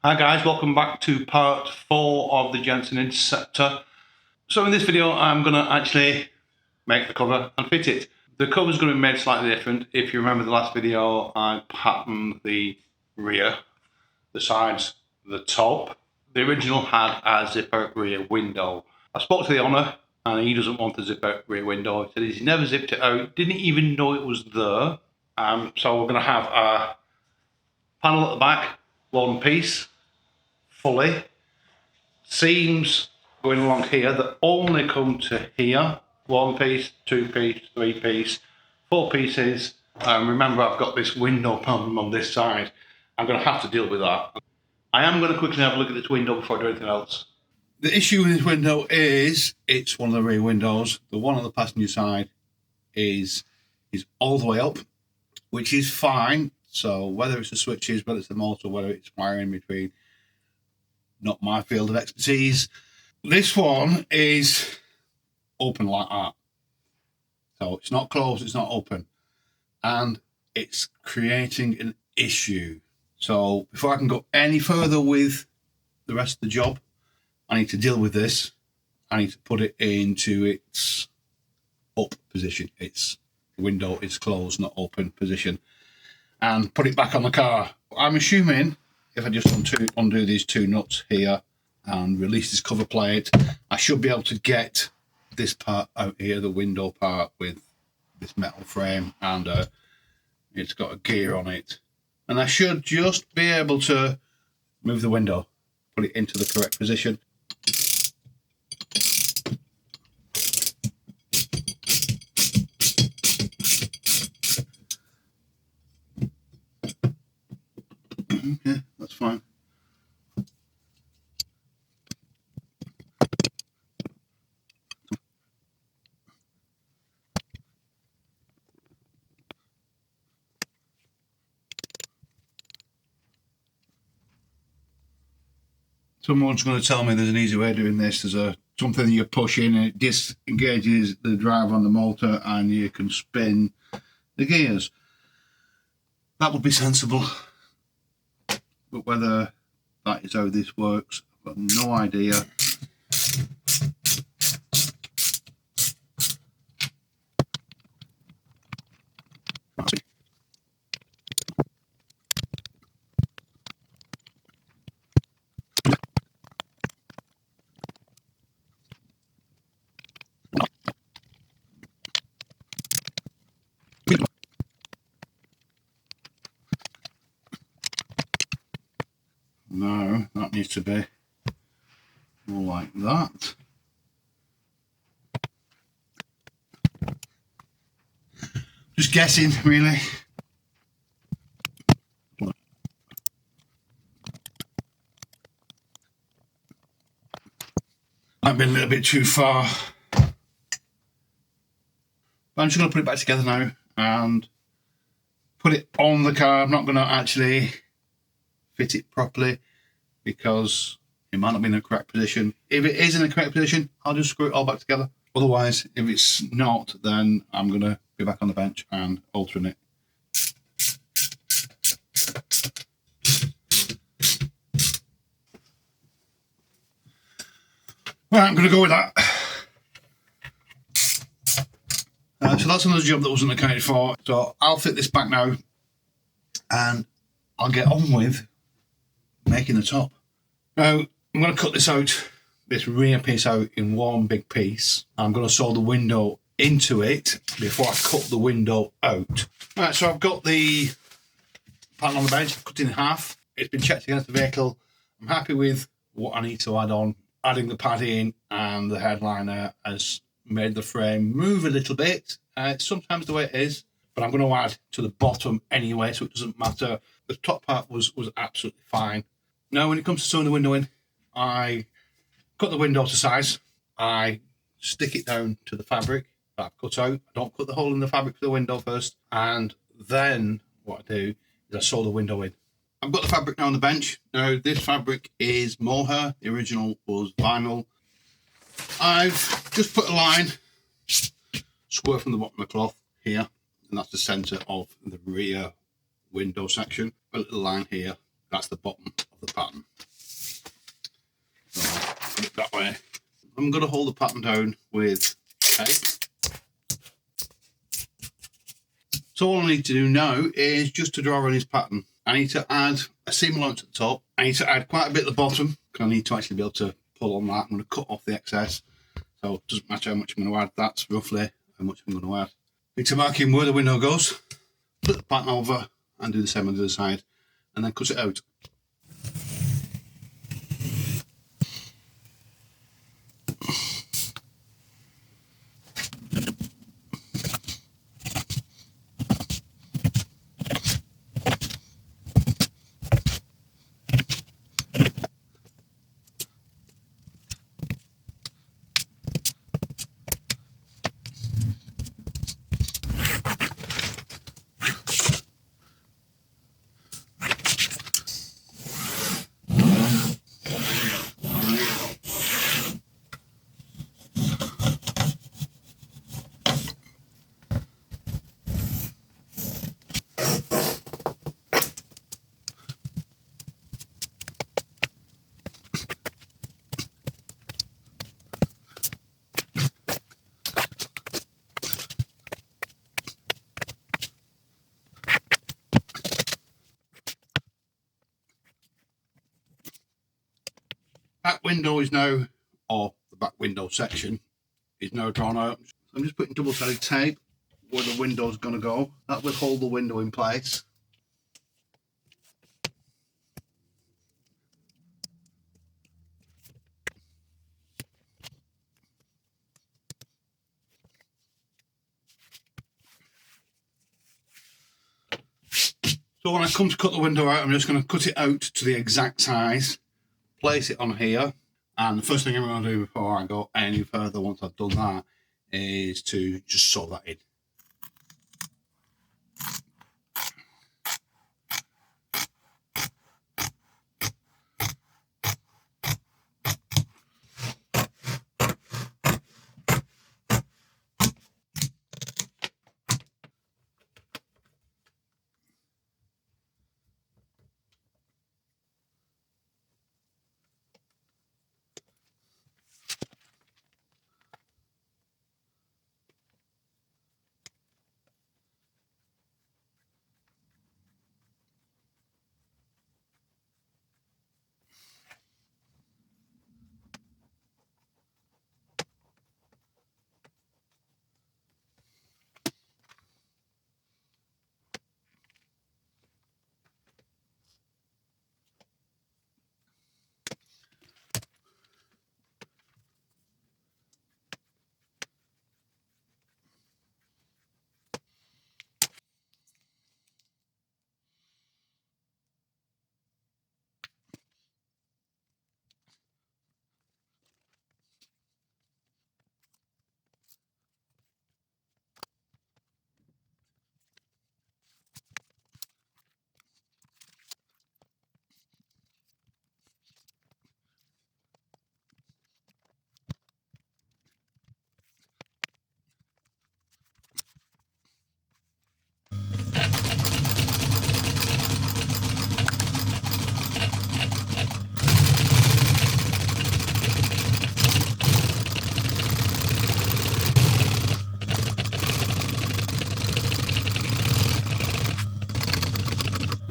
Hi guys, welcome back to part 4 of the Jensen Interceptor. So in this video I'm going to actually make the cover and fit it. The cover is going to be made slightly different. If you remember the last video, I patterned the rear, the sides, the top. The original had a zip-out rear window. I spoke to the owner and he doesn't want a zip-out rear window. He said he's never zipped it out, didn't even know it was there. So we're going to have a panel at the back, one piece, fully. Seams going along here that only come to here. One piece, two piece, three piece, four pieces. Remember, I've got this window problem on this side. I'm going to have to deal with that. I am going to quickly have a look at this window before I do anything else. The issue with this window is it's one of the rear windows. The one on the passenger side is all the way up, which is fine. So whether it's the switches, whether it's the motor, whether it's wiring between, not my field of expertise. This one is open like that. So it's not closed, it's not open. And it's creating an issue. So before I can go any further with the rest of the job, I need to deal with this. I need to put it into its up position. Its window is closed, not open position. And put it back on the car. I'm assuming if I just undo these two nuts here and release this cover plate, I should be able to get this part out here, the window part with this metal frame, and it's got a gear on it. And I should just be able to move the window, put it into the correct position. Okay, that's fine. Someone's going to tell me there's an easy way of doing this. There's something that you push in and it disengages the drive on the motor and you can spin the gears. That would be sensible. But whether that is how this works, I've got no idea. No, that needs to be more like that. Just guessing, really. Might be a little bit too far. But I'm just going to put it back together now and put it on the car. I'm not going to actually fit it properly because it might not be in the correct position. If it is in the correct position, I'll just screw it all back together. Otherwise, if it's not, then I'm going to be back on the bench and altering it. Right, I'm going to go with that. So that's another job that wasn't accounted for. So I'll fit this back now and I'll get on with making the top. Now, I'm going to cut this rear piece out in one big piece. I'm going to solder the window into it before I cut the window out. Right, so I've got the panel on the bench, cut in half. It's been checked against the vehicle. I'm happy with what I need to add on. Adding the padding and the headliner has made the frame move a little bit. It's sometimes the way it is, but I'm going to add to the bottom anyway, so it doesn't matter. The top part was absolutely fine. Now, when it comes to sewing the window in, I cut the window to size. I stick it down to the fabric that I've cut out. I don't cut the hole in the fabric for the window first, and then what I do is I sew the window in. I've got the fabric now on the bench. Now, this fabric is Mohair. The original was vinyl. I've just put a line square from the bottom of the cloth here, and that's the centre of the rear window section. A little line here, that's the bottom of the pattern. way. I'm going to hold the pattern down with tape. So all I need to do now is just to draw on his pattern. I need to add a seam allowance at the top. I need to add quite a bit at the bottom because I need to actually be able to pull on that. I'm going to cut off the excess. So it doesn't matter how much I'm going to add. That's roughly how much I'm going to add. Need to mark in where the window goes. Flip the pattern over and do the same on the other side. And then cut it out. Back window is now, or the back window section is now drawn out. I'm just putting double-sided tape where the window's going to go. That will hold the window in place. So when I come to cut the window out, I'm just going to cut it out to the exact size, place it on here, and the first thing I'm going to do before I go any further once I've done that is to just sew that in.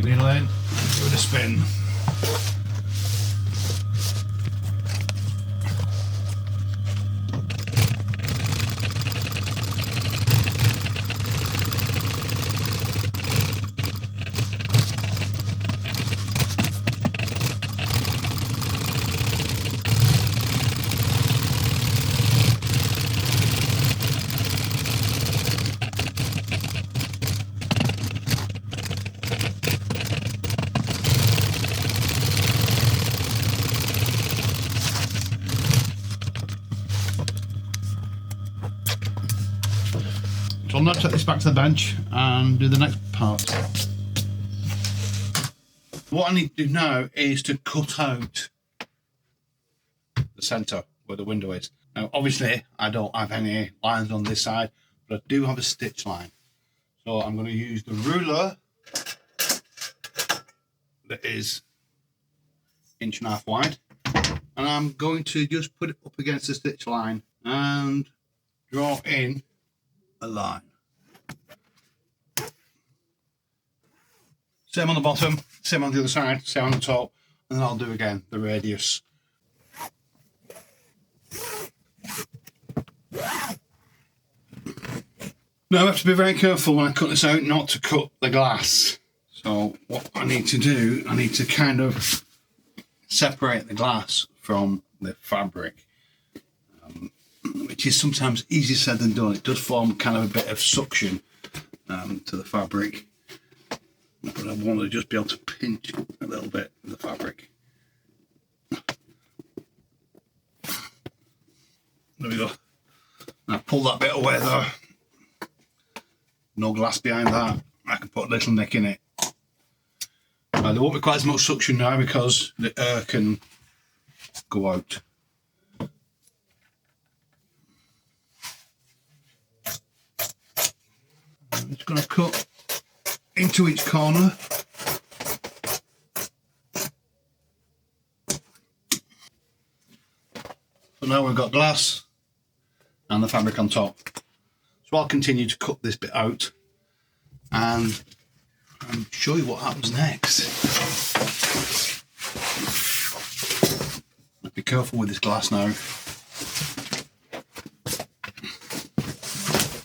Needle in, give it a spin. So I'll now take this back to the bench and do the next part. What I need to do now is to cut out the centre where the window is. Now obviously I don't have any lines on this side, but I do have a stitch line. So I'm going to use the ruler that is 1.5 inches wide. and I'm going to just put it up against the stitch line and draw in a line. Same on the bottom, same on the other side, same on the top, and then I'll do again the radius. Now I have to be very careful when I cut this out not to cut the glass. So what I need to do, I need to kind of separate the glass from the fabric, which is sometimes easier said than done. It does form kind of a bit of suction to the fabric, but I want to just be able to pinch a little bit of the fabric. There we go. Now pull that bit away there. No glass behind that. I can put a little nick in it. There won't be quite as much suction now because the air can go out. I'm just going to cut into each corner. So now we've got glass and the fabric on top. So I'll continue to cut this bit out and show you what happens next. Be careful with this glass now.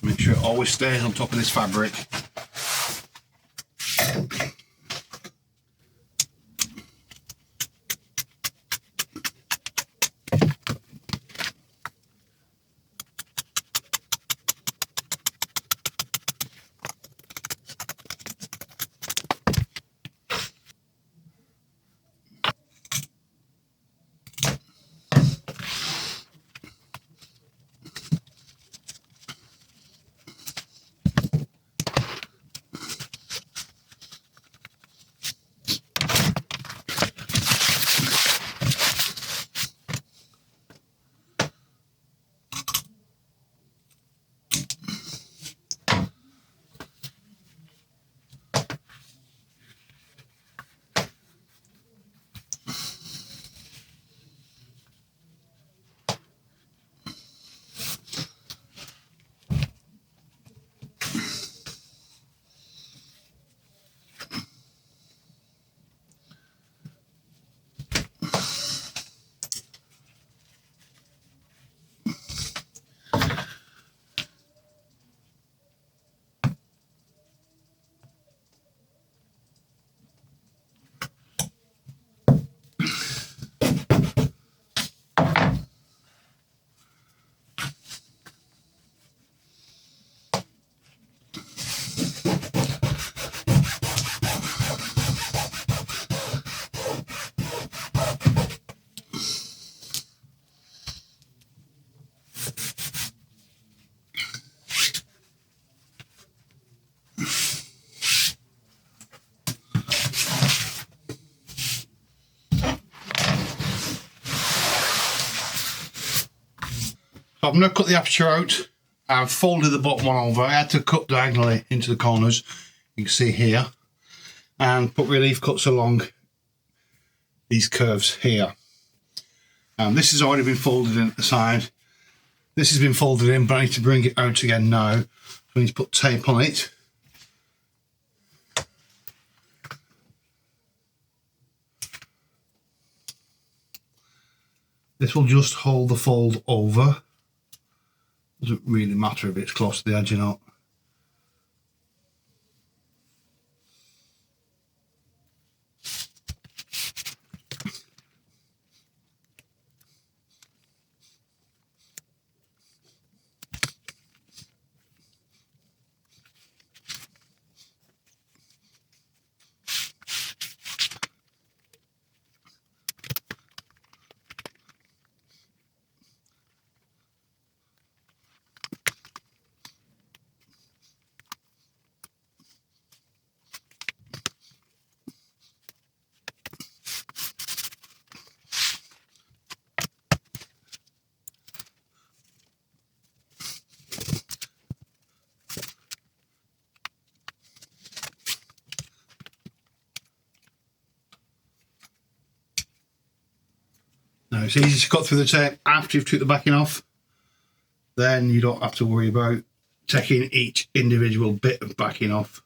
Make sure it always stays on top of this fabric. So I'm going to cut the aperture out. I've folded the bottom one over. I had to cut diagonally into the corners, you can see here, and put relief cuts along these curves here. This has already been folded in at the side. This has been folded in, but I need to bring it out again now. So I need to put tape on it. This will just hold the fold over. Doesn't really matter if it's close to the edge or not. It's easy to cut through the tape after you've took the backing off. Then you don't have to worry about taking each individual bit of backing off.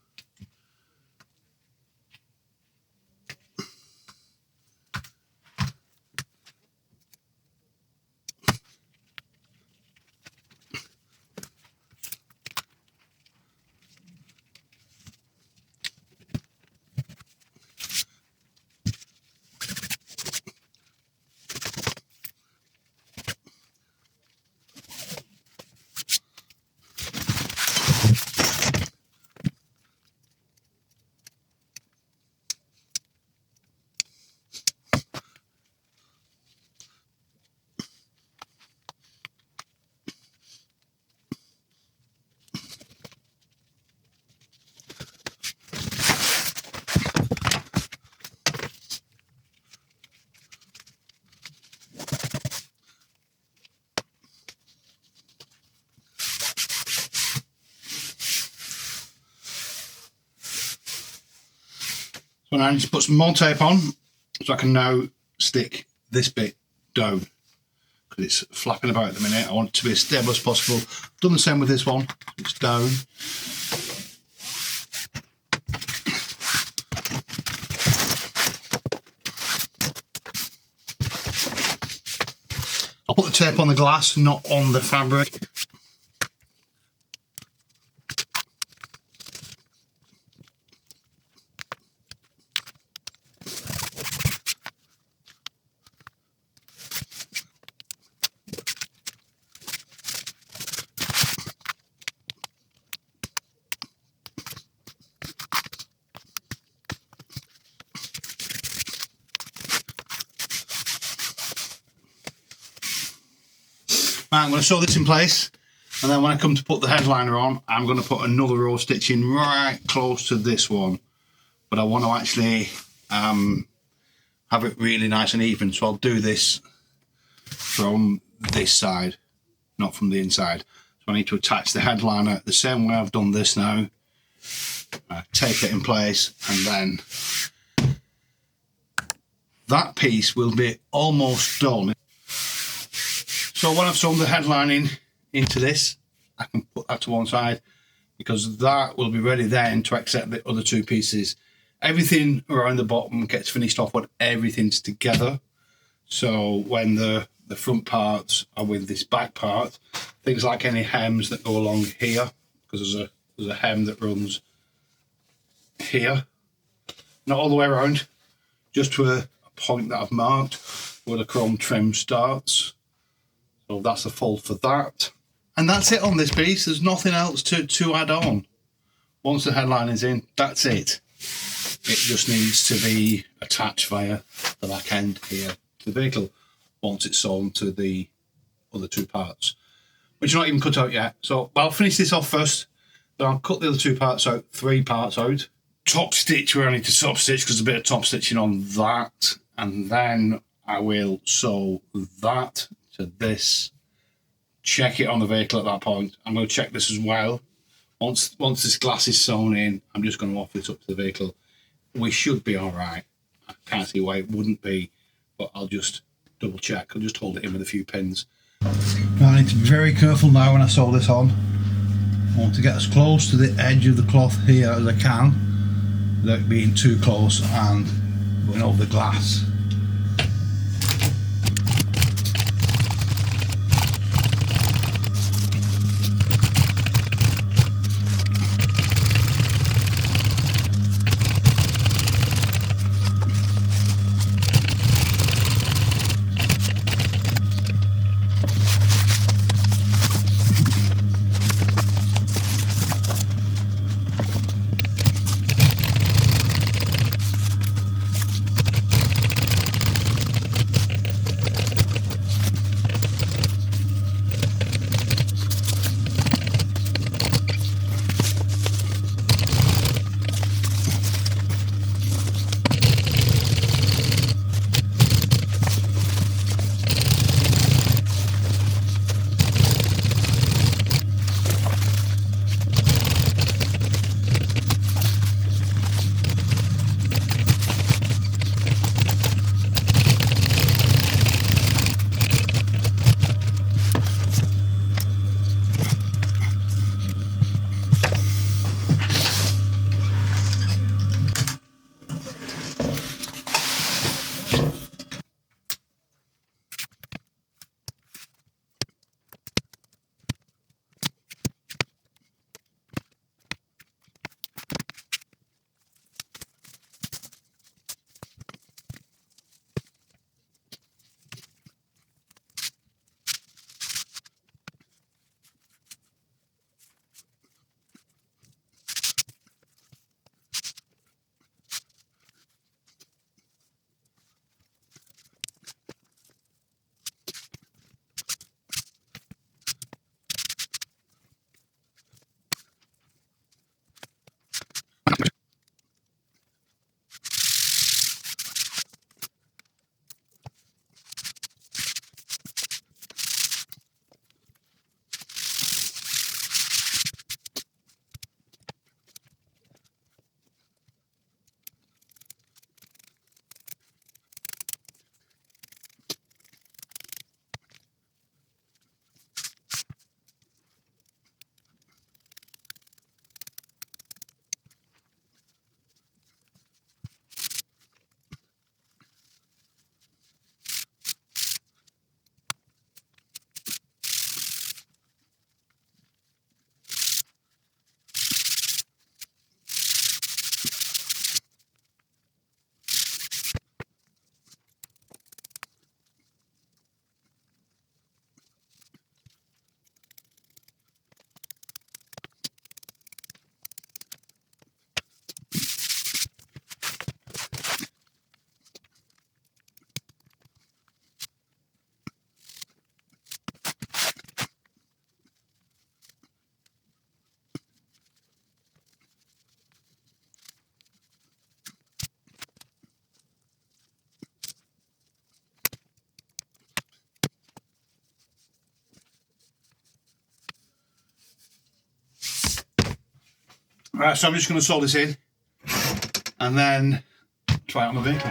So now I need to put some more tape on so I can now stick this bit down, because it's flapping about at the minute. I want it to be as stable as possible. I've done the same with this one. It's down. I'll put the tape on the glass, not on the fabric. Right, I'm going to sew this in place, and then when I come to put the headliner on, I'm going to put another row of stitching right close to this one. But I want to actually have it really nice and even, so I'll do this from this side, not from the inside. So I need to attach the headliner the same way I've done this now. Tape it in place, and then that piece will be almost done. So when I've sewn the headlining into this, I can put that to one side, because that will be ready then to accept the other two pieces. Everything around the bottom gets finished off when everything's together. So when the front parts are with this back part, things like any hems that go along here, because there's a hem that runs here, not all the way around, just to a point that I've marked where the chrome trim starts. So that's a fold for that. And that's it on this piece. There's nothing else to add on. Once the headline is in, that's it. It just needs to be attached via the back end here to the vehicle once it's sewn to the other two parts, which are not even cut out yet. So I'll finish this off first, then I'll cut the other two parts out, three parts out. Top stitch where I need to top stitch, because there's a bit of top stitching on that. And then I will sew that to this, check it on the vehicle at that point. I'm going to check this as well. Once this glass is sewn in, I'm just going to offer it up to the vehicle. We should be all right. I can't see why it wouldn't be, but I'll just double check. I'll just hold it in with a few pins. Now I need to be very careful now when I sew this on. I want to get as close to the edge of the cloth here as I can without being too close and going over the glass. Alright, so I'm just going to solder this in and then try it on the vehicle.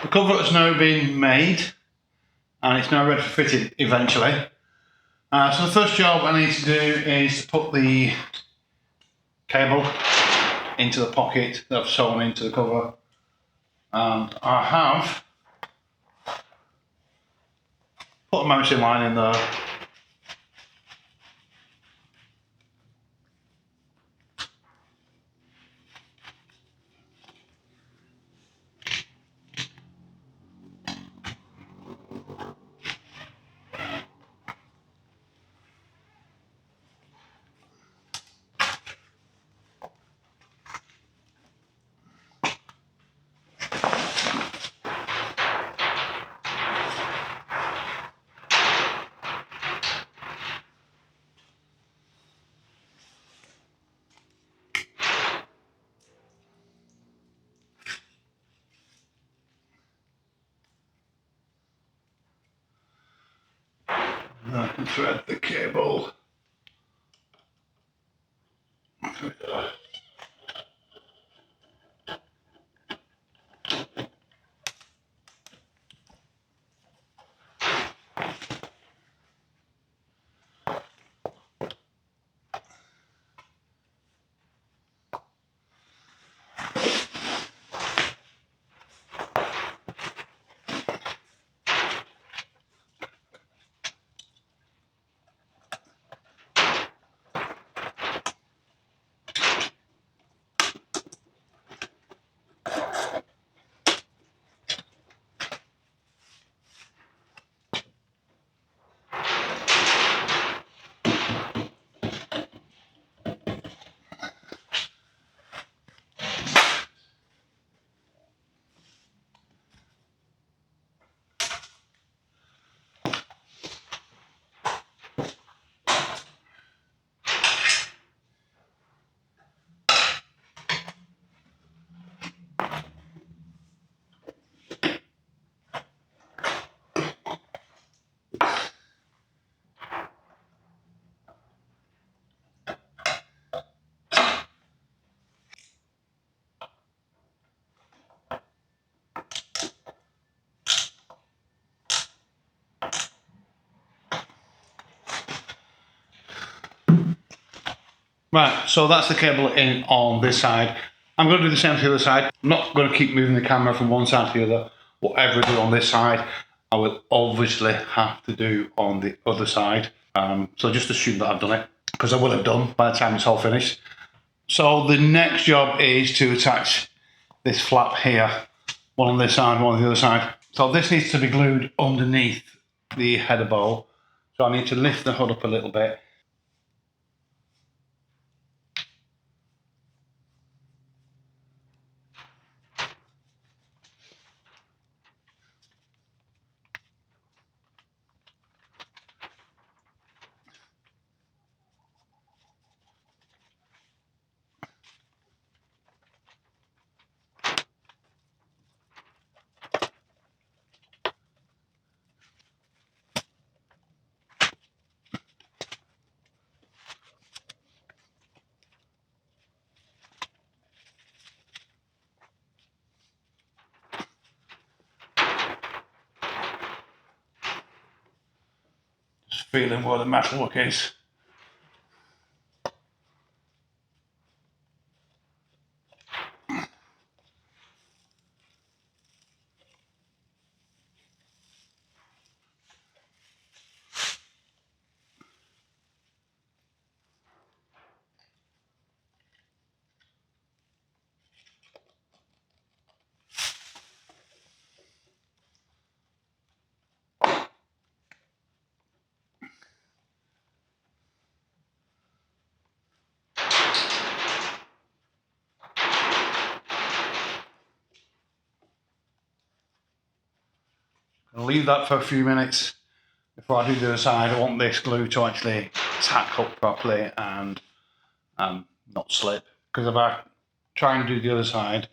The cover has now been made and it's now ready for fitting eventually. So the first job I need to do is put the cable into the pocket that I've sewn into the cover, and I have put a mounting line in there. And I can thread the cable. There we go. Right, so that's the cable in on this side. I'm going to do the same to the other side. I'm not going to keep moving the camera from one side to the other. Whatever I do on this side, I will obviously have to do on the other side. So just assume that I've done it, because I will have done by the time it's all finished. So the next job is to attach this flap here, one on this side, one on the other side. So this needs to be glued underneath the header bowl. So I need to lift the hood up a little bit. Just feeling where the metalwork is. I'll leave that for a few minutes before I do the other side. I want this glue to actually tack up properly and not slip. Because if I try and do the other side,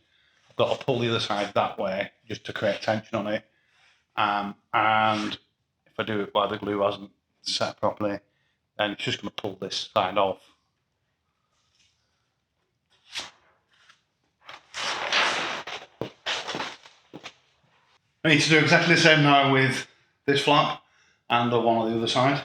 I've got to pull the other side that way just to create tension on it. And if I do it while the glue hasn't set properly, then it's just going to pull this side off. I need to do exactly the same now with this flap and the one on the other side.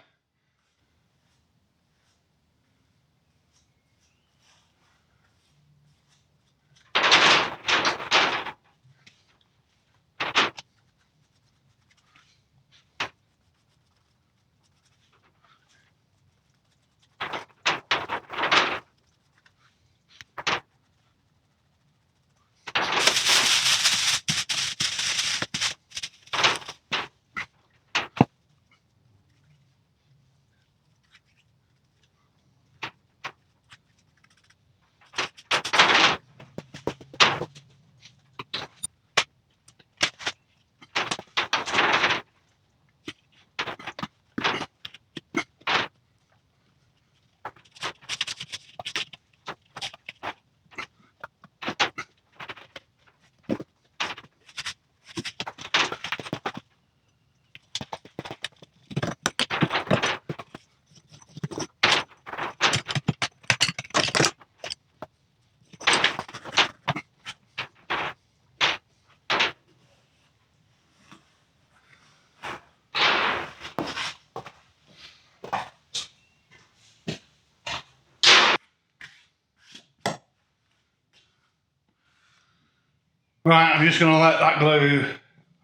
Right, I'm just going to let that glue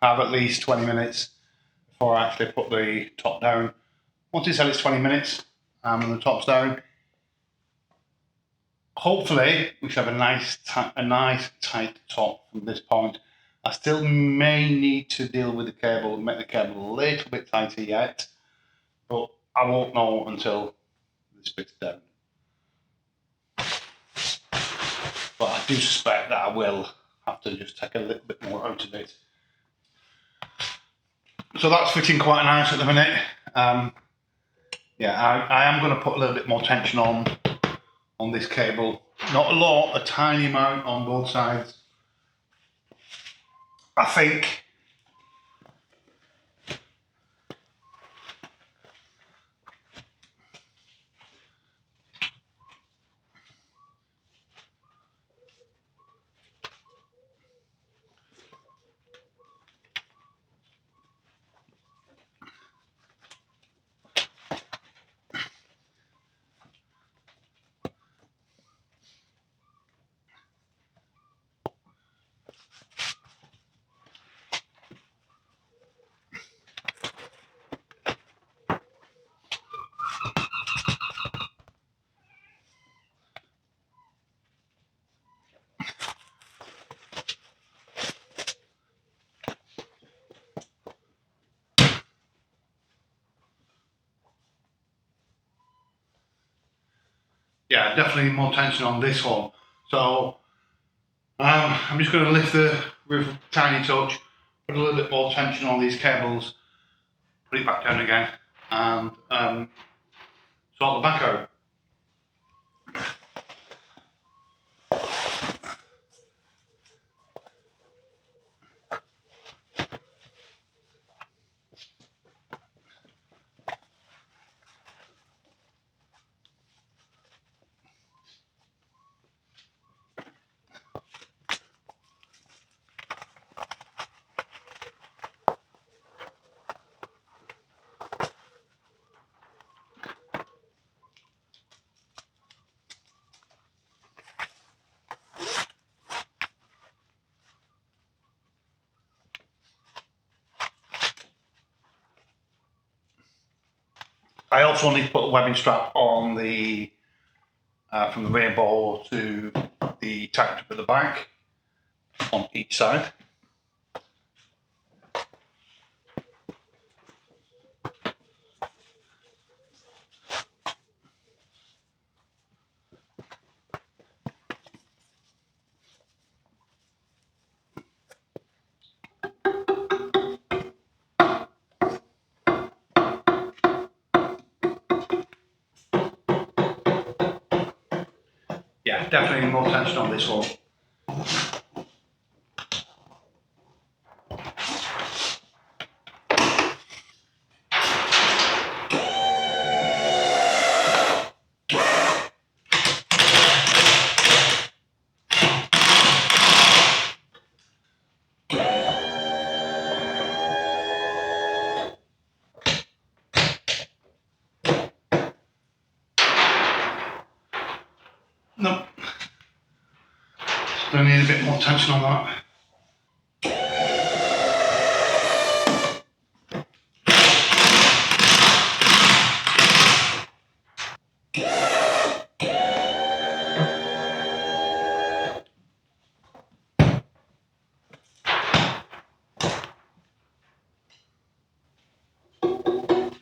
have at least 20 minutes before I actually put the top down. Once it's had its 20 minutes and the top's down, hopefully we should have a nice tight top from this point. I still may need to deal with the cable and make the cable a little bit tighter yet, but I won't know until this bit's down. But I do suspect that I will have to just take a little bit more out of it. So that's fitting quite nice at the minute. Yeah, I am going to put a little bit more tension on this cable. Not a lot, a tiny amount on both sides. I think yeah, definitely more tension on this one. So I'm just going to lift the roof a tiny touch, put a little bit more tension on these cables, put it back down again, and sort the back out. I also need to put a webbing strap on the from the rainbow to the tack at the back on each side. Yeah, definitely more tension on this one. I need a bit more tension on that.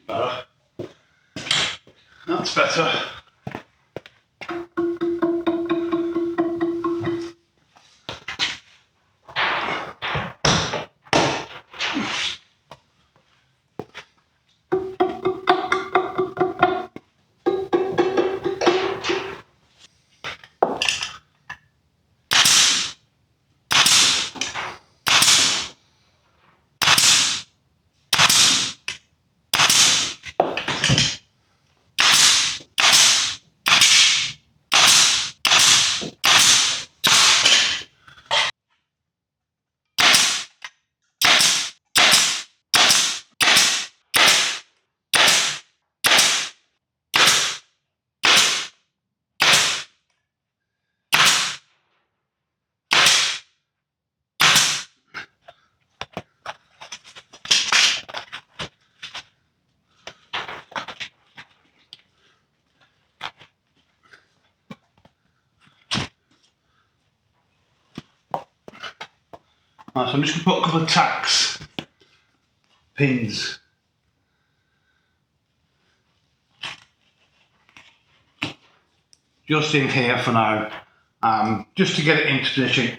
Better. That's better. Right, so I'm just going to put a couple of tacks, pins. Just in here for now, just to get it into position.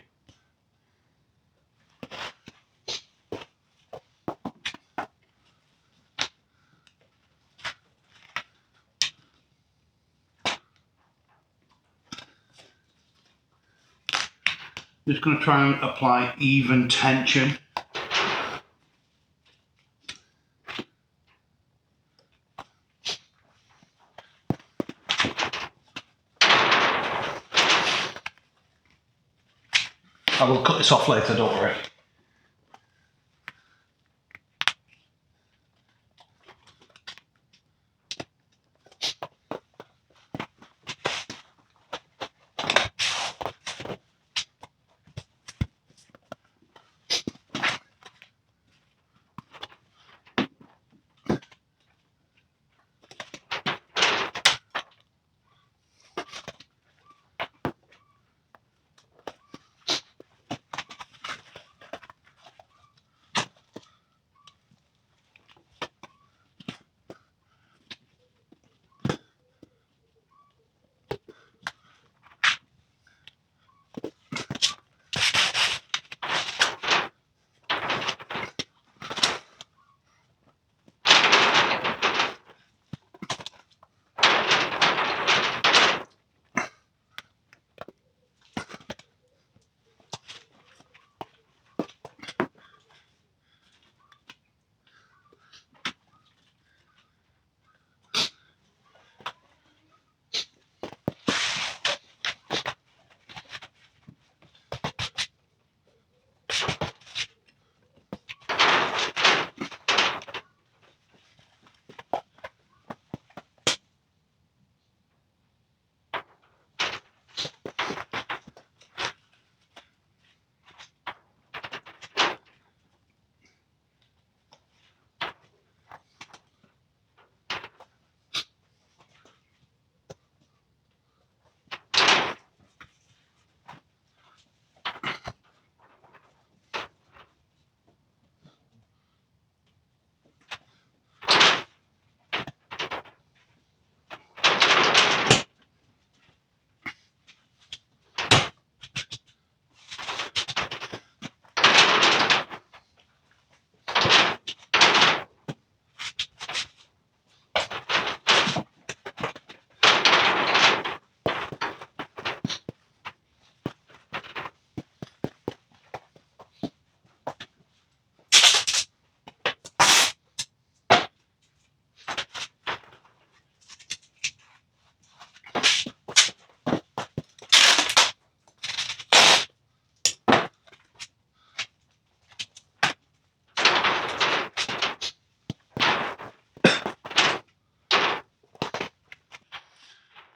Just going to try and apply even tension. I will cut this off later, don't worry.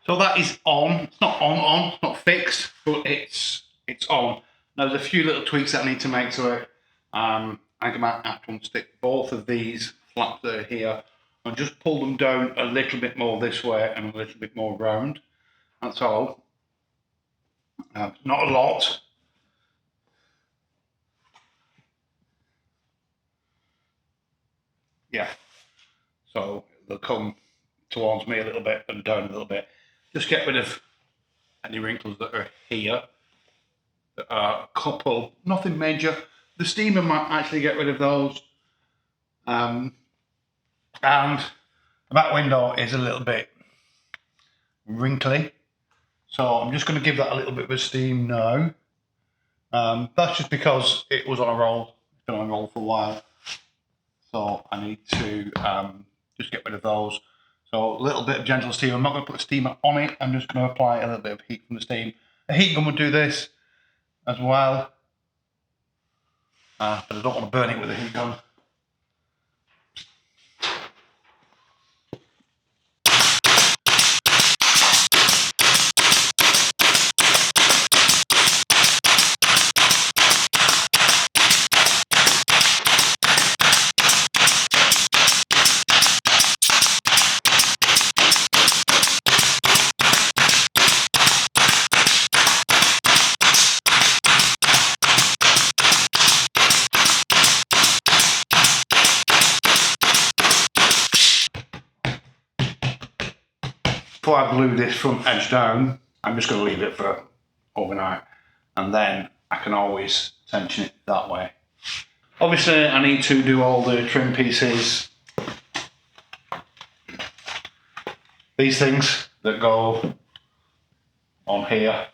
So that is on. It's not on, it's not fixed, but it's it's on. Now there's a few little tweaks that I need to make to it. I think I might have to unstick both of these flaps that are here and just pull them down a little bit more this way and a little bit more round. That's all. Not a lot. Yeah. So they'll come towards me a little bit and down a little bit. Just get rid of any wrinkles that are here. There are a couple, nothing major. The steamer might actually get rid of those. And the back window is a little bit wrinkly. So I'm just going to give that a little bit of a steam now. That's just because it was on a roll. It's been on a roll for a while. So I need to just get rid of those. So a little bit of gentle steam. I'm not going to put a steamer on it. I'm just going to apply a little bit of heat from the steam. A heat gun would do this as well. But I don't want to burn it with a heat gun. Before I glue this front edge down, I'm just going to leave it for overnight, and then I can always tension it that way. Obviously I need to do all the trim pieces. These things that go on here,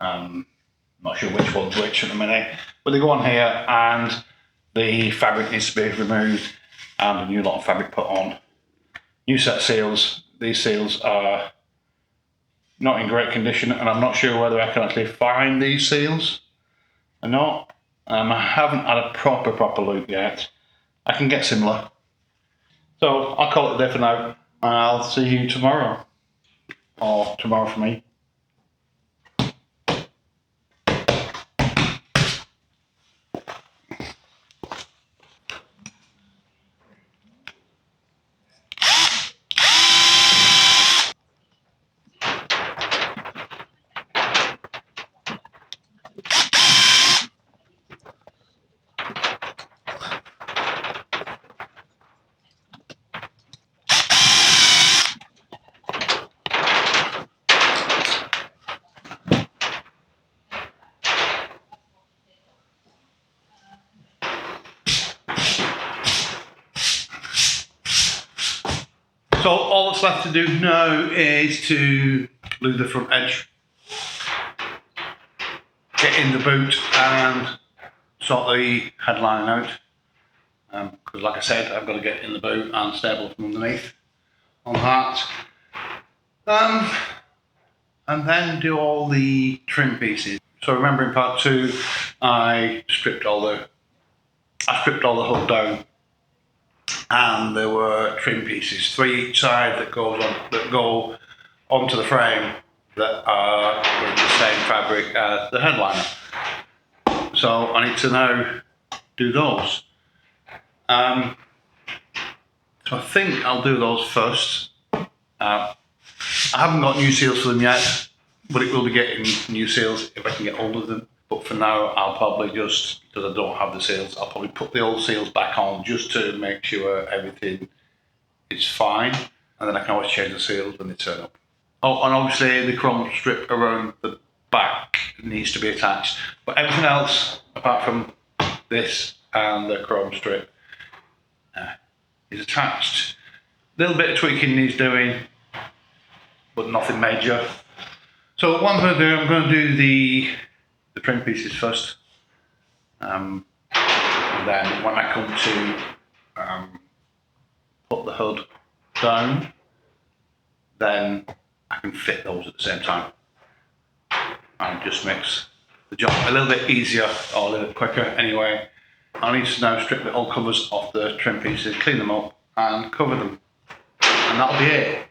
not sure which one's which at the minute, but they go on here and the fabric needs to be removed and a new lot of fabric put on. New set of seals. These seals are not in great condition, and I'm not sure whether I can actually find these seals or not. I haven't had a proper look yet. I can get similar. So I'll call it there for now, and I'll see you tomorrow. Or tomorrow for me. So all that's left to do now is to glue the front edge, get in the boot and sort the headline out. Because like I said, I've got to get in the boot and stable from underneath on that. And then do all the trim pieces. So remember in part 2, I stripped all the hood down, and there were trim pieces, 3 each side that go onto the frame that are in the same fabric as the headliner. So I need to now do those. So I think I'll do those first. I haven't got new seals for them yet, but it will be getting new seals if I can get hold of them. But for now, I'll probably just, because I don't have the seals, I'll probably put the old seals back on just to make sure everything is fine. And then I can always change the seals when they turn up. Oh, and obviously the chrome strip around the back needs to be attached. But everything else, apart from this and the chrome strip, is attached. A little bit of tweaking needs doing, but nothing major. So what I'm going to do the trim pieces first. And then when I come to put the hood down, then I can fit those at the same time. And just makes the job a little bit easier or a little bit quicker anyway. I need to now strip the old covers off the trim pieces, clean them up and cover them. And that'll be it.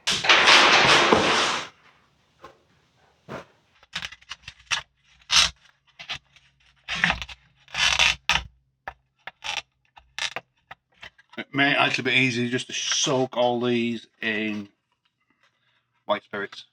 may actually be easy just to soak all these in white spirits.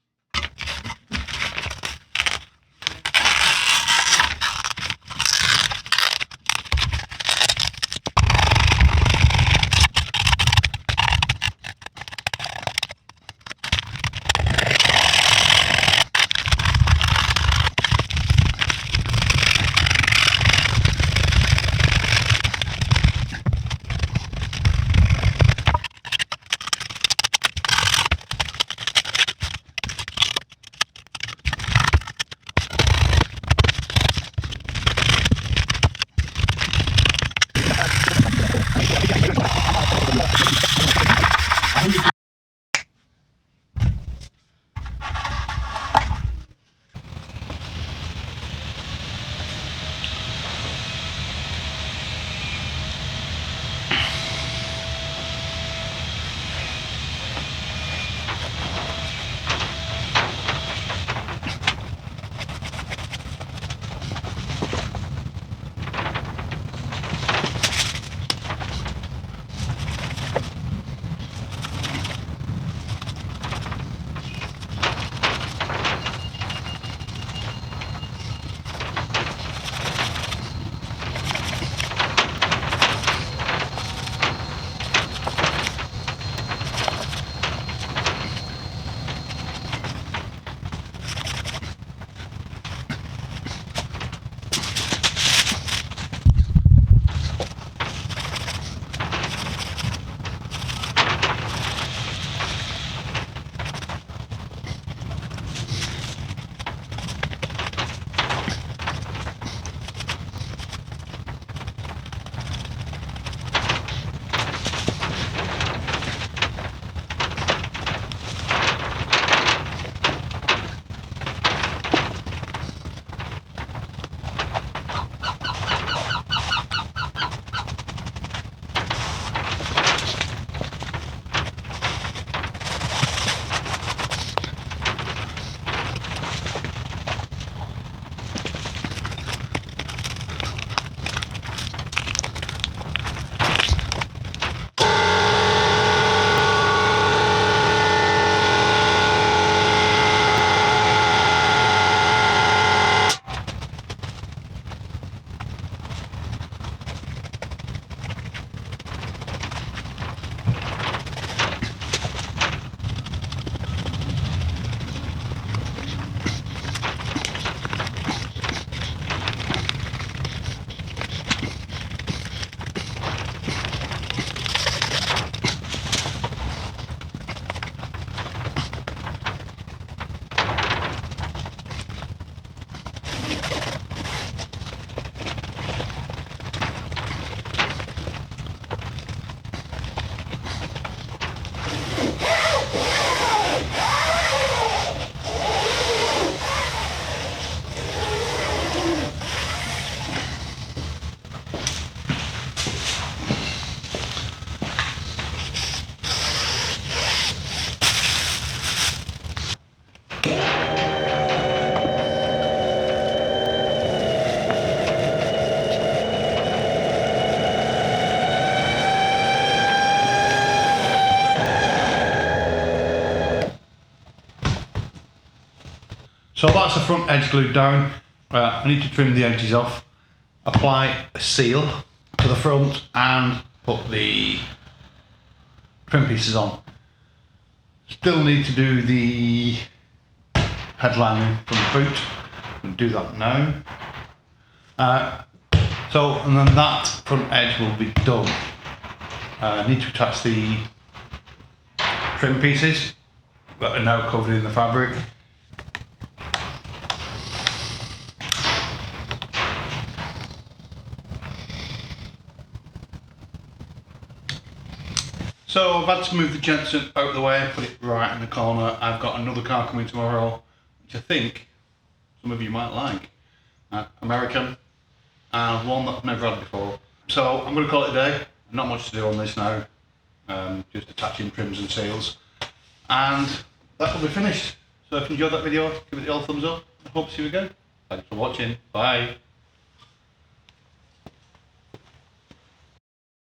So that's the front edge glued down. I need to trim the edges off, apply a seal to the front and put the trim pieces on. Still need to do the headlining from the boot. I'll do that now. And then that front edge will be done. I need to attach the trim pieces that are now covered in the fabric. So I've had to move the Jensen out of the way, put it right in the corner. I've got another car coming tomorrow, which I think some of you might like. American, and one that I've never had before. So I'm going to call it a day. Not much to do on this now, just attaching trims and seals. And that will be finished. So if you enjoyed that video, give it the old thumbs up. I hope to see you again. Thanks for watching. Bye.